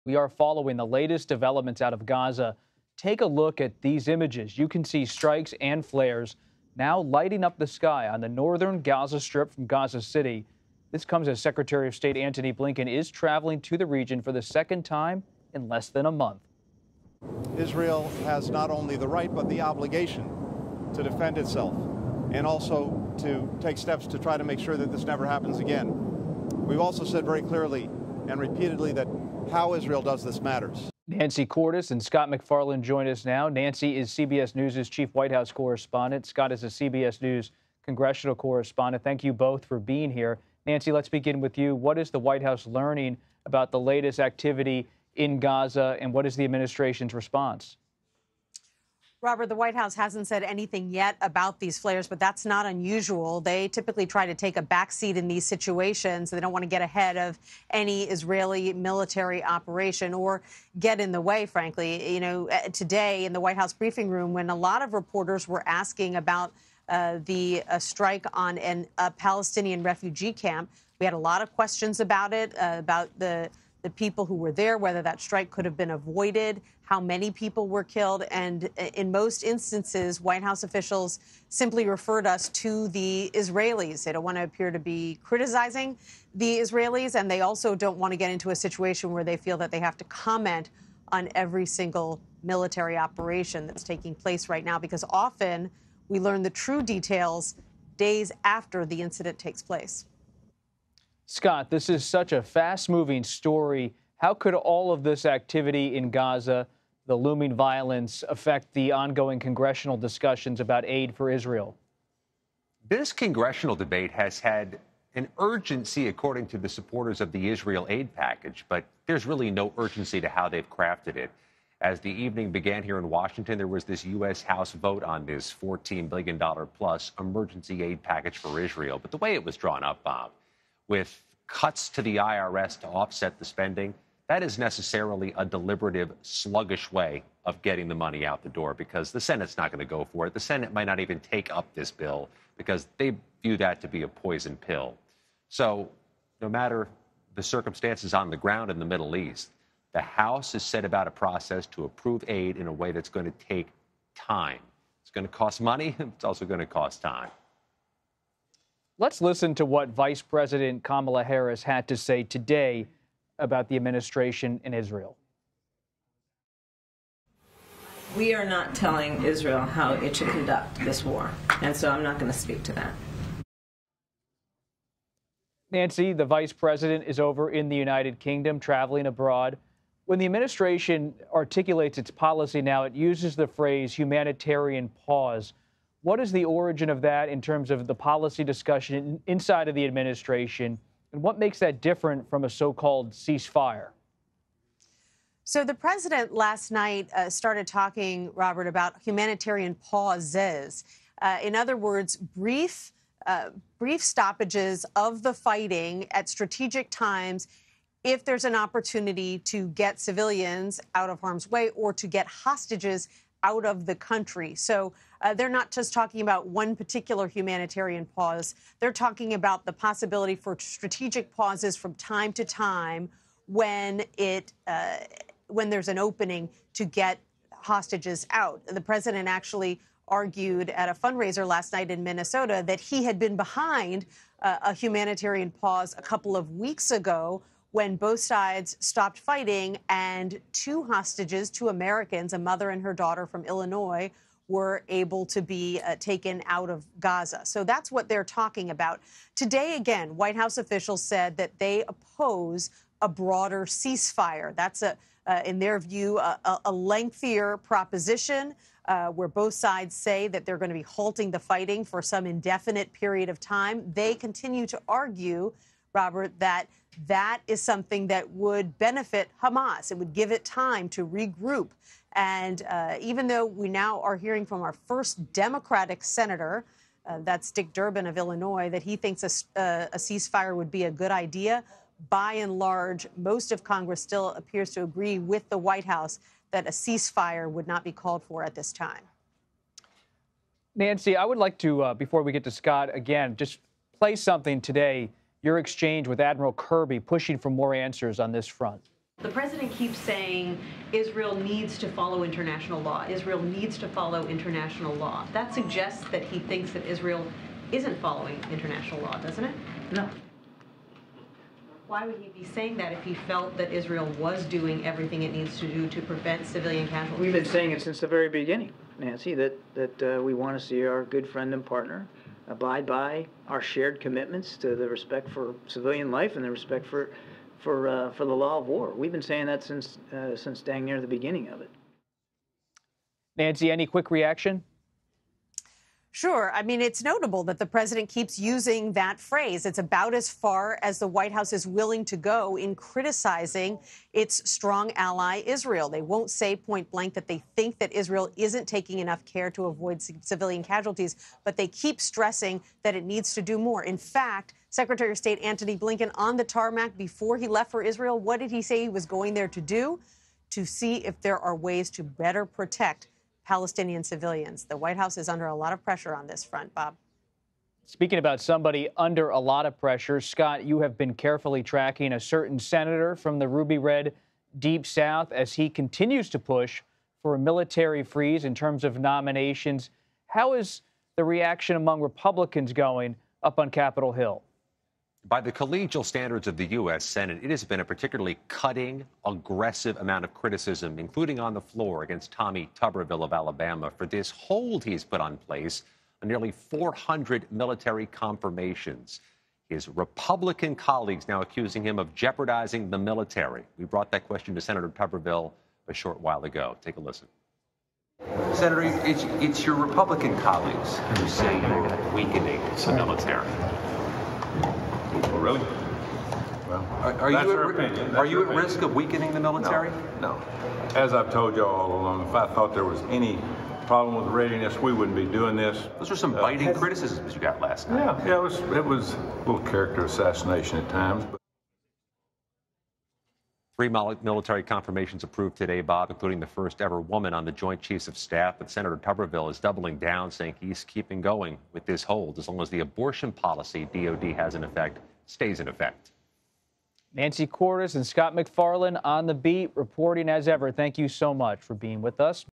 We are following the latest developments out of Gaza. Take a look at these images. You can see strikes and flares now lighting up the sky on the northern Gaza Strip from Gaza City. This comes as Secretary of State Antony Blinken is traveling to the region for the second time in less than a month. Israel has not only the right but the obligation to defend itself and also to take steps to try to make sure that this never happens again. We've also said very clearly and repeatedly that how Israel does this matters. Nancy Cordes and Scott MacFarlane join us now. Nancy is CBS News' chief White House correspondent. Scott is a CBS News congressional correspondent. Thank you both for being here. Nancy, let's begin with you. What is the White House learning about the latest activity in Gaza, and what is the administration's response? Robert, the White House hasn't said anything yet about these flares, but that's not unusual. They typically try to take a backseat in these situations. They don't want to get ahead of any Israeli military operation or get in the way, frankly. You know, today in the White House briefing room, when a lot of reporters were asking about the strike on a Palestinian refugee camp, we had a lot of questions about it, about the people who were there, whether that strike could have been avoided, how many people were killed. And in most instances, White House officials simply referred us to the Israelis. They don't want to appear to be criticizing the Israelis, and they also don't want to get into a situation where they feel that they have to comment on every single military operation that's taking place right now, because often we learn the true details days after the incident takes place. Scott, this is such a fast-moving story. How could all of this activity in Gaza, the looming violence, affect the ongoing congressional discussions about aid for Israel? This congressional debate has had an urgency, according to the supporters of the Israel aid package, but there's really no urgency to how they've crafted it. As the evening began here in Washington, there was this U.S. House vote on this $14 billion plus emergency aid package for Israel. But the way it was drawn up, Bob, with cuts to the IRS to offset the spending, that is necessarily a deliberative, sluggish way of getting the money out the door, because the Senate's not going to go for it. The Senate might not even take up this bill because they view that to be a poison pill. So no matter the circumstances on the ground in the Middle East, the House has set about a process to approve aid in a way that's going to take time. It's going to cost money. It's also going to cost time. Let's listen to what Vice President Kamala Harris had to say today about the administration in Israel. We are not telling Israel how it should conduct this war, and so I'm not going to speak to that. Nancy, the vice president is over in the United Kingdom, traveling abroad. When the administration articulates its policy now, it uses the phrase humanitarian pause. What is the origin of that in terms of the policy discussion inside of the administration, and what makes that different from a so-called ceasefire? So the president last night started talking, Robert, about humanitarian pauses. In other words, brief stoppages of the fighting at strategic times if there's an opportunity to get civilians out of harm's way or to get hostages out of the country. So they're not just talking about one particular humanitarian pause. They're talking about the possibility for strategic pauses from time to time when there's an opening to get hostages out. The president actually argued at a fundraiser last night in Minnesota that he had been behind a humanitarian pause a couple of weeks ago when both sides stopped fighting and two hostages, two Americans, a mother and her daughter from Illinois, were able to be taken out of Gaza. So that's what they're talking about. Today, again, White House officials said that they oppose a broader ceasefire. That's, in their view, a lengthier proposition where both sides say that they're going to be halting the fighting for some indefinite period of time. They continue to argue, Robert, that that is something that would benefit Hamas. It would give it time to regroup. And even though we now are hearing from our first Democratic senator, that's Dick Durbin of Illinois, that he thinks a ceasefire would be a good idea, by and large, most of Congress still appears to agree with the White House that a ceasefire would not be called for at this time. Nancy, I would like to, before we get to Scott, again, just play something today, your exchange with Admiral Kirby pushing for more answers on this front. The president keeps saying Israel needs to follow international law. Israel needs to follow international law. That suggests that he thinks that Israel isn't following international law, doesn't it? No. Why would he be saying that if he felt that Israel was doing everything it needs to do to prevent civilian casualties? We've been saying it since the very beginning, Nancy, that we want to see our good friend and partner abide by our shared commitments to the respect for civilian life and the respect for the law of war. We've been saying that since dang near the beginning of it. Nancy, any quick reaction? Sure. I mean, it's notable that the president keeps using that phrase. It's about as far as the White House is willing to go in criticizing its strong ally, Israel. They won't say point blank that they think that Israel isn't taking enough care to avoid civilian casualties, but they keep stressing that it needs to do more. In fact, Secretary of State Antony Blinken on the tarmac before he left for Israel, what did he say he was going there to do? To see if there are ways to better protect Palestinian civilians. The White House is under a lot of pressure on this front, Bob. Speaking about somebody under a lot of pressure, Scott, you have been carefully tracking a certain senator from the ruby red Deep South as he continues to push for a military freeze in terms of nominations. How is the reaction among Republicans going up on Capitol Hill? By the collegial standards of the U.S. Senate, it has been a particularly cutting, aggressive amount of criticism, including on the floor against Tommy Tuberville of Alabama for this hold he's put on place on nearly 400 military confirmations. His Republican colleagues now accusing him of jeopardizing the military. We brought that question to Senator Tuberville a short while ago. Take a listen. Senator, it's your Republican colleagues who say you're weakening the military. Oh, really? Well, are you at risk of weakening the military? No. As I've told you all along, if I thought there was any problem with readiness, we wouldn't be doing this. Those are some biting criticisms you got last night. Yeah, it was a little character assassination at times. But 3 military confirmations approved today, Bob, including the first ever woman on the Joint Chiefs of Staff. But Senator Tuberville is doubling down, saying he's keeping going with this hold as long as the abortion policy DOD has in effect stays in effect. Nancy Cordes and Scott MacFarlane on the beat, reporting as ever. Thank you so much for being with us.